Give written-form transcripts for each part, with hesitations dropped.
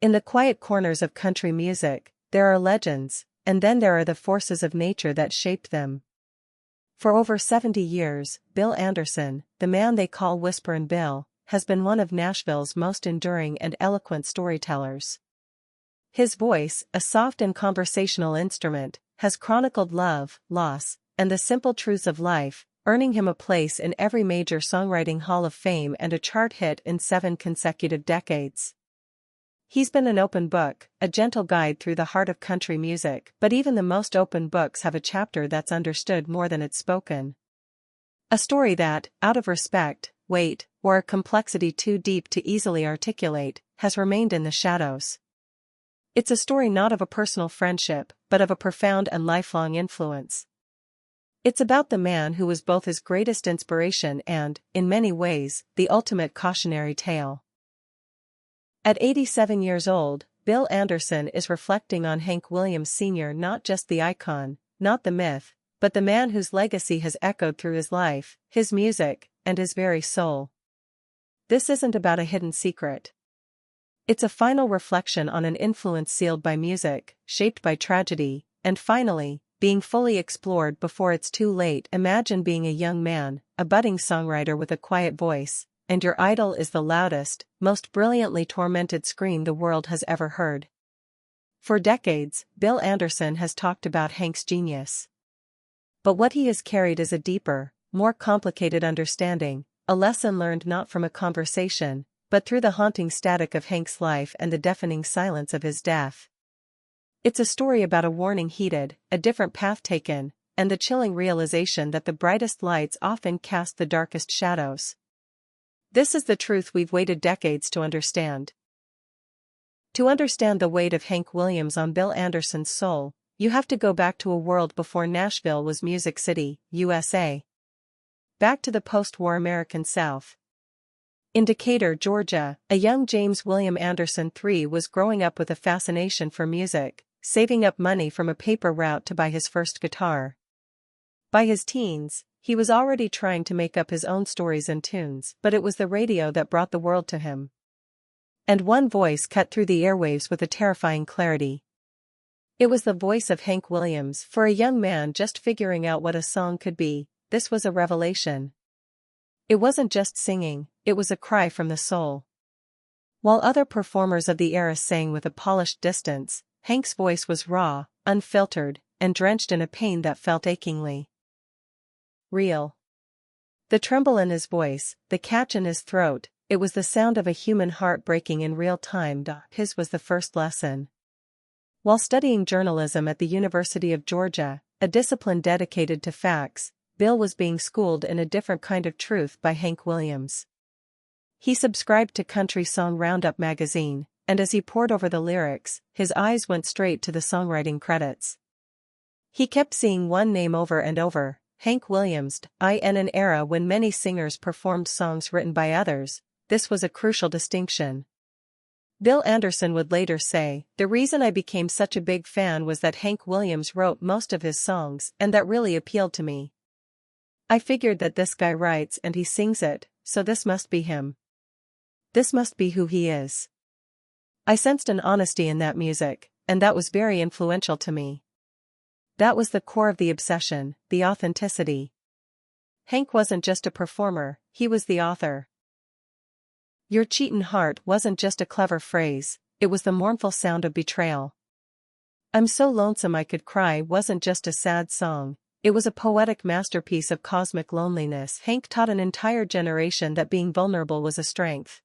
In the quiet corners of country music, there are legends, and then there are the forces of nature that shaped them. For over 70 years, Bill Anderson, the man they call Whisperin' Bill, has been one of Nashville's most enduring and eloquent storytellers. His voice, a soft and conversational instrument, has chronicled love, loss, and the simple truths of life, earning him a place in every major songwriting hall of fame and a chart hit in 7 consecutive decades. He's been an open book, a gentle guide through the heart of country music, but even the most open books have a chapter that's understood more than it's spoken. A story that, out of respect, weight, or a complexity too deep to easily articulate, has remained in the shadows. It's a story not of a personal friendship, but of a profound and lifelong influence. It's about the man who was both his greatest inspiration and, in many ways, the ultimate cautionary tale. At 87 years old, Bill Anderson is reflecting on Hank Williams Sr., not just the icon, not the myth, but the man whose legacy has echoed through his life, his music, and his very soul. This isn't about a hidden secret. It's a final reflection on an influence sealed by music, shaped by tragedy, and finally, being fully explored before it's too late. Imagine being a young man, a budding songwriter with a quiet voice, and your idol is the loudest, most brilliantly tormented scream the world has ever heard. For decades, Bill Anderson has talked about Hank's genius. But what he has carried is a deeper, more complicated understanding, a lesson learned not from a conversation, but through the haunting static of Hank's life and the deafening silence of his death. It's a story about a warning heeded, a different path taken, and the chilling realization that the brightest lights often cast the darkest shadows. This is the truth we've waited decades to understand. To understand the weight of Hank Williams on Bill Anderson's soul, you have to go back to a world before Nashville was Music City, USA. Back to the post-war American South. In Decatur, Georgia, a young James William Anderson III was growing up with a fascination for music, saving up money from a paper route to buy his first guitar. By his teens, he was already trying to make up his own stories and tunes, but it was the radio that brought the world to him. And one voice cut through the airwaves with a terrifying clarity. It was the voice of Hank Williams. For a young man just figuring out what a song could be, this was a revelation. It wasn't just singing, it was a cry from the soul. While other performers of the era sang with a polished distance, Hank's voice was raw, unfiltered, and drenched in a pain that felt achingly real. The tremble in his voice, the catch in his throat, it was the sound of a human heart breaking in real time. His was the first lesson. While studying journalism at the University of Georgia, a discipline dedicated to facts, Bill was being schooled in a different kind of truth by Hank Williams. He subscribed to Country Song Roundup magazine, and as he pored over the lyrics, his eyes went straight to the songwriting credits. He kept seeing one name over and over, Hank Williams. In an era when many singers performed songs written by others, this was a crucial distinction. Bill Anderson would later say, "The reason I became such a big fan was that Hank Williams wrote most of his songs, and that really appealed to me. I figured that this guy writes and he sings it, so this must be him. This must be who he is." I sensed an honesty in that music, and that was very influential to me. That was the core of the obsession, the authenticity. Hank wasn't just a performer, he was the author. "Your cheatin' heart" wasn't just a clever phrase, it was the mournful sound of betrayal. "I'm so lonesome I could cry" wasn't just a sad song, it was a poetic masterpiece of cosmic loneliness. Hank taught an entire generation that being vulnerable was a strength.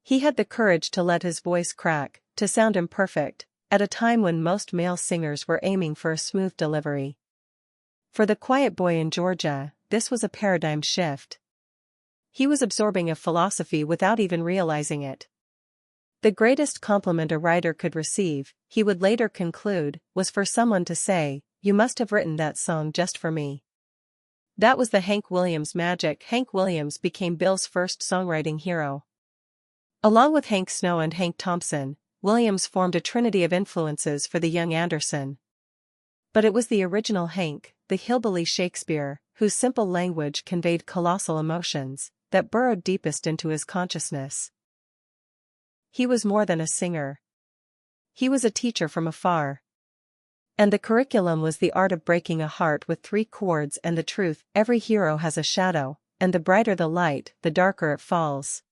He had the courage to let his voice crack, to sound imperfect, at a time when most male singers were aiming for a smooth delivery. For the quiet boy in Georgia, this was a paradigm shift. He was absorbing a philosophy without even realizing it. The greatest compliment a writer could receive, he would later conclude, was for someone to say, "You must have written that song just for me." That was the Hank Williams magic. Hank Williams became Bill's first songwriting hero. Along with Hank Snow and Hank Thompson, Williams formed a trinity of influences for the young Anderson. But it was the original Hank, the hillbilly Shakespeare, whose simple language conveyed colossal emotions, that burrowed deepest into his consciousness. He was more than a singer. He was a teacher from afar. And the curriculum was the art of breaking a heart with 3 chords and the truth: every hero has a shadow, and the brighter the light, the darker it falls.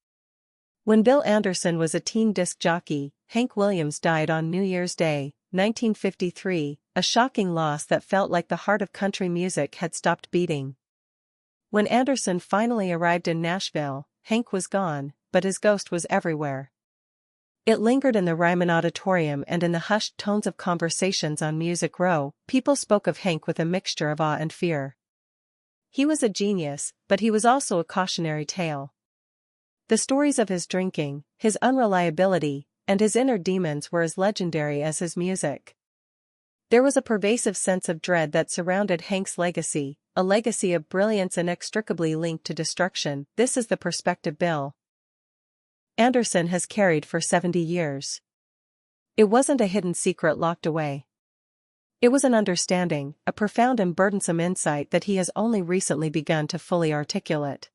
When Bill Anderson was a teen disc jockey, Hank Williams died on New Year's Day, 1953, a shocking loss that felt like the heart of country music had stopped beating. When Anderson finally arrived in Nashville, Hank was gone, but his ghost was everywhere. It lingered in the Ryman Auditorium and in the hushed tones of conversations on Music Row. People spoke of Hank with a mixture of awe and fear. He was a genius, but he was also a cautionary tale. The stories of his drinking, his unreliability, and his inner demons were as legendary as his music. There was a pervasive sense of dread that surrounded Hank's legacy, a legacy of brilliance inextricably linked to destruction. This is the perspective Bill Anderson has carried for 70 years. It wasn't a hidden secret locked away. It was an understanding, a profound and burdensome insight that he has only recently begun to fully articulate.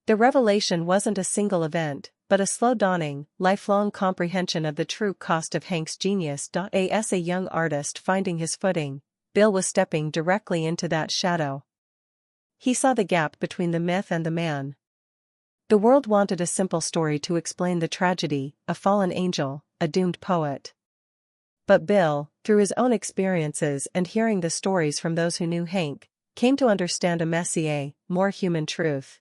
The revelation wasn't a single event, but a slow dawning, lifelong comprehension of the true cost of Hank's genius. As a young artist finding his footing, Bill was stepping directly into that shadow. He saw the gap between the myth and the man. The world wanted a simple story to explain the tragedy: a fallen angel, a doomed poet. But Bill, through his own experiences and hearing the stories from those who knew Hank, came to understand a messier, more human truth.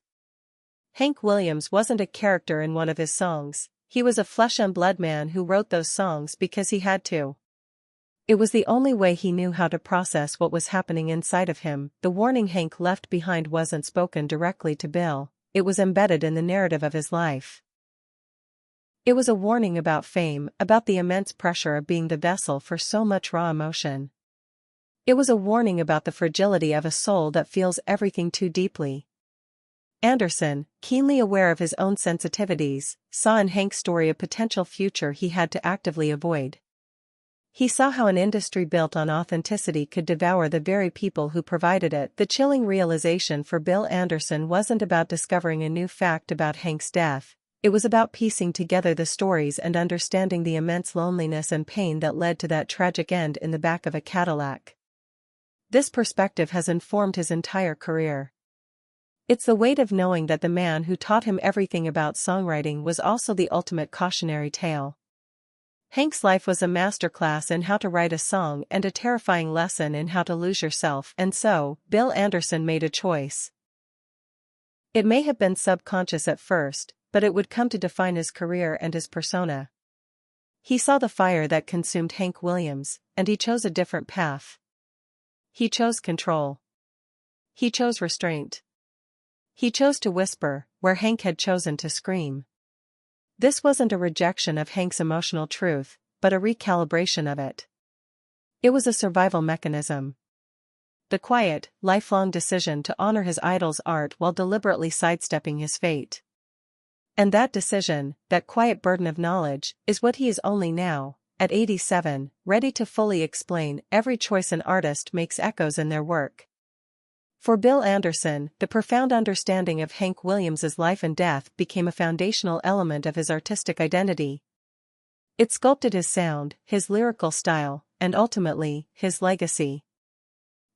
Hank Williams wasn't a character in one of his songs, he was a flesh-and-blood man who wrote those songs because he had to. It was the only way he knew how to process what was happening inside of him. The warning Hank left behind wasn't spoken directly to Bill, it was embedded in the narrative of his life. It was a warning about fame, about the immense pressure of being the vessel for so much raw emotion. It was a warning about the fragility of a soul that feels everything too deeply. Anderson, keenly aware of his own sensitivities, saw in Hank's story a potential future he had to actively avoid. He saw how an industry built on authenticity could devour the very people who provided it. The chilling realization for Bill Anderson wasn't about discovering a new fact about Hank's death, it was about piecing together the stories and understanding the immense loneliness and pain that led to that tragic end in the back of a Cadillac. This perspective has informed his entire career. It's the weight of knowing that the man who taught him everything about songwriting was also the ultimate cautionary tale. Hank's life was a masterclass in how to write a song and a terrifying lesson in how to lose yourself, and so, Bill Anderson made a choice. It may have been subconscious at first, but it would come to define his career and his persona. He saw the fire that consumed Hank Williams, and he chose a different path. He chose control. He chose restraint. He chose to whisper, where Hank had chosen to scream. This wasn't a rejection of Hank's emotional truth, but a recalibration of it. It was a survival mechanism. The quiet, lifelong decision to honor his idol's art while deliberately sidestepping his fate. And that decision, that quiet burden of knowledge, is what he is only now, at 87, ready to fully explain. Every choice an artist makes echoes in their work. For Bill Anderson, the profound understanding of Hank Williams's life and death became a foundational element of his artistic identity. It sculpted his sound, his lyrical style, and ultimately, his legacy.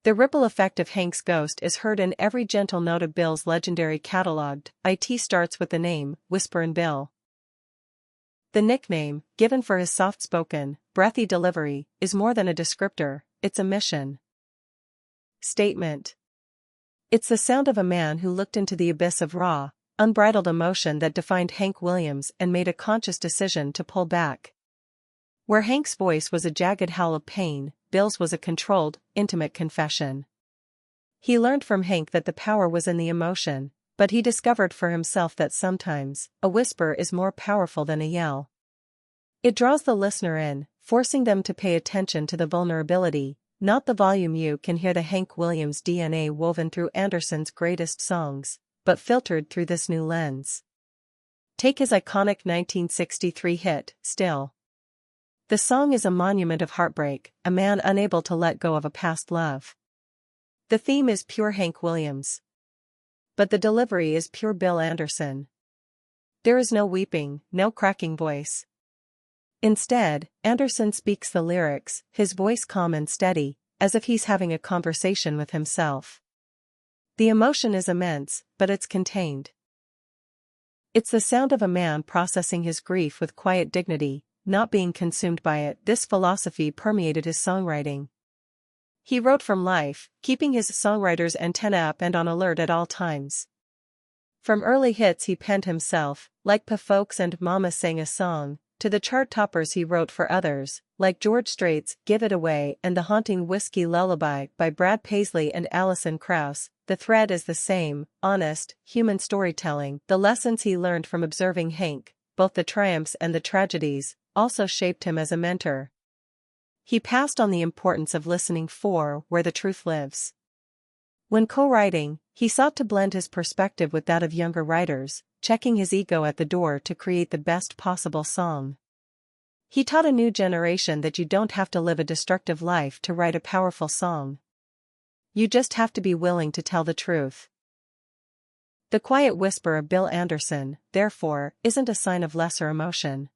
The ripple effect of Hank's ghost is heard in every gentle note of Bill's legendary catalog. It starts with the name, Whisperin' Bill. The nickname, given for his soft-spoken, breathy delivery, is more than a descriptor, it's a mission statement. It's the sound of a man who looked into the abyss of raw, unbridled emotion that defined Hank Williams and made a conscious decision to pull back. Where Hank's voice was a jagged howl of pain, Bill's was a controlled, intimate confession. He learned from Hank that the power was in the emotion, but he discovered for himself that sometimes, a whisper is more powerful than a yell. It draws the listener in, forcing them to pay attention to the vulnerability, not the volume. You can hear the Hank Williams DNA woven through Anderson's greatest songs, but filtered through this new lens. Take his iconic 1963 hit, Still. The song is a monument of heartbreak, a man unable to let go of a past love. The theme is pure Hank Williams. But the delivery is pure Bill Anderson. There is no weeping, no cracking voice. Instead, Anderson speaks the lyrics, his voice calm and steady, as if he's having a conversation with himself. The emotion is immense, but it's contained. It's the sound of a man processing his grief with quiet dignity, not being consumed by it. This philosophy permeated his songwriting. He wrote from life, keeping his songwriter's antenna up and on alert at all times. From early hits he penned himself, like Pa Folks and Mama Sang a Song, to the chart toppers he wrote for others, like George Strait's Give It Away and The Haunting Whiskey Lullaby by Brad Paisley and Alison Krauss. The thread is the same, honest, human storytelling. The lessons he learned from observing Hank, both the triumphs and the tragedies, also shaped him as a mentor. He passed on the importance of listening for where the truth lives. When co-writing, he sought to blend his perspective with that of younger writers, checking his ego at the door to create the best possible song. He taught a new generation that you don't have to live a destructive life to write a powerful song. You just have to be willing to tell the truth. The quiet whisper of Bill Anderson, therefore, isn't a sign of lesser emotion.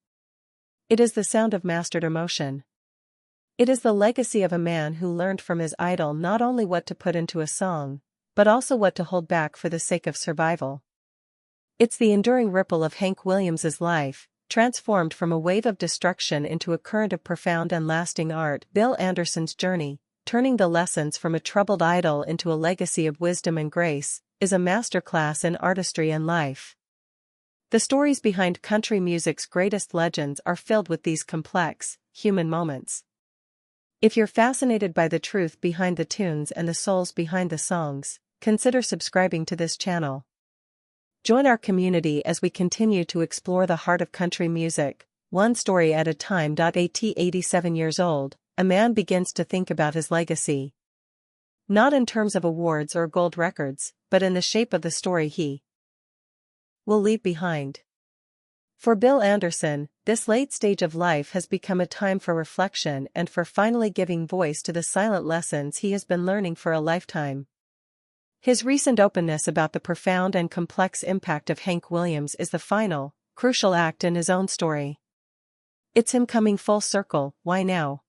It is the sound of mastered emotion. It is the legacy of a man who learned from his idol not only what to put into a song, but also what to hold back for the sake of survival. It's the enduring ripple of Hank Williams's life, transformed from a wave of destruction into a current of profound and lasting art. Bill Anderson's journey, turning the lessons from a troubled idol into a legacy of wisdom and grace, is a masterclass in artistry and life. The stories behind country music's greatest legends are filled with these complex, human moments. If you're fascinated by the truth behind the tunes and the souls behind the songs, consider subscribing to this channel. Join our community as we continue to explore the heart of country music, one story at a time. At 87 years old, a man begins to think about his legacy. Not in terms of awards or gold records, but in the shape of the story he will leave behind. For Bill Anderson, this late stage of life has become a time for reflection and for finally giving voice to the silent lessons he has been learning for a lifetime. His recent openness about the profound and complex impact of Hank Williams is the final, crucial act in his own story. It's him coming full circle. Why now?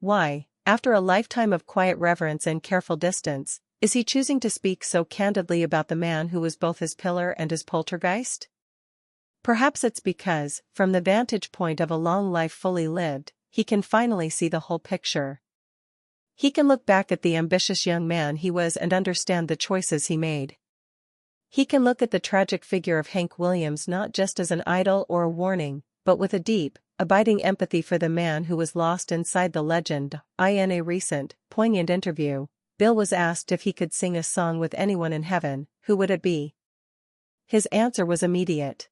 Why, after a lifetime of quiet reverence and careful distance, is he choosing to speak so candidly about the man who was both his pillar and his poltergeist? Perhaps it's because, from the vantage point of a long life fully lived, he can finally see the whole picture. He can look back at the ambitious young man he was and understand the choices he made. He can look at the tragic figure of Hank Williams not just as an idol or a warning, but with a deep, abiding empathy for the man who was lost inside the legend. In a recent, poignant interview, Bill was asked if he could sing a song with anyone in heaven, who would it be? His answer was immediate.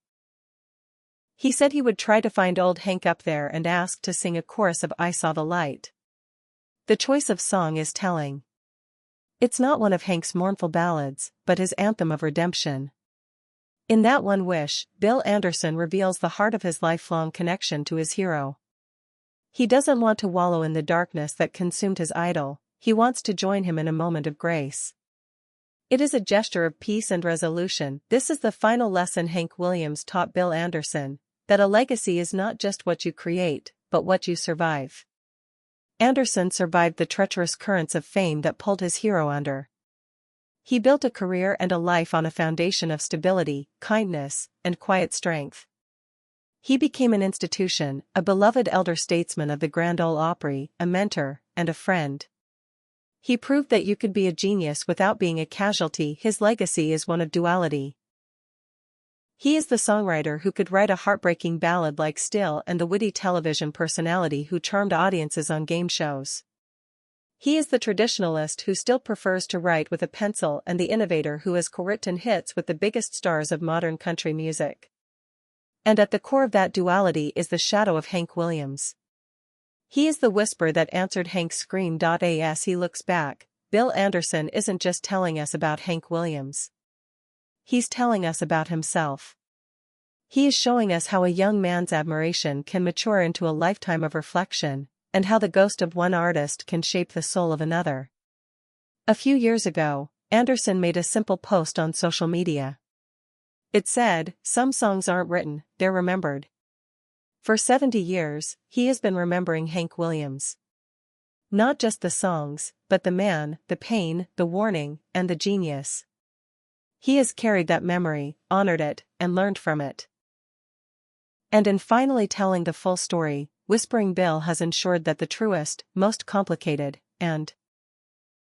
He said he would try to find old Hank up there and ask to sing a chorus of I Saw the Light. The choice of song is telling. It's not one of Hank's mournful ballads, but his anthem of redemption. In that one wish, Bill Anderson reveals the heart of his lifelong connection to his hero. He doesn't want to wallow in the darkness that consumed his idol, he wants to join him in a moment of grace. It is a gesture of peace and resolution. This is the final lesson Hank Williams taught Bill Anderson, that a legacy is not just what you create, but what you survive. Anderson survived the treacherous currents of fame that pulled his hero under. He built a career and a life on a foundation of stability, kindness, and quiet strength. He became an institution, a beloved elder statesman of the Grand Ole Opry, a mentor, and a friend. He proved that you could be a genius without being a casualty. His legacy is one of duality. He is the songwriter who could write a heartbreaking ballad like Still and the witty television personality who charmed audiences on game shows. He is the traditionalist who still prefers to write with a pencil and the innovator who has co-written hits with the biggest stars of modern country music. And at the core of that duality is the shadow of Hank Williams. He is the whisper that answered Hank's scream. As he looks back, Bill Anderson isn't just telling us about Hank Williams. He's telling us about himself. He is showing us how a young man's admiration can mature into a lifetime of reflection, and how the ghost of one artist can shape the soul of another. A few years ago, Anderson made a simple post on social media. It said, "Some songs aren't written, they're remembered." For 70 years, he has been remembering Hank Williams. Not just the songs, but the man, the pain, the warning, and the genius. He has carried that memory, honored it, and learned from it. And in finally telling the full story, Whispering Bill has ensured that the truest, most complicated, and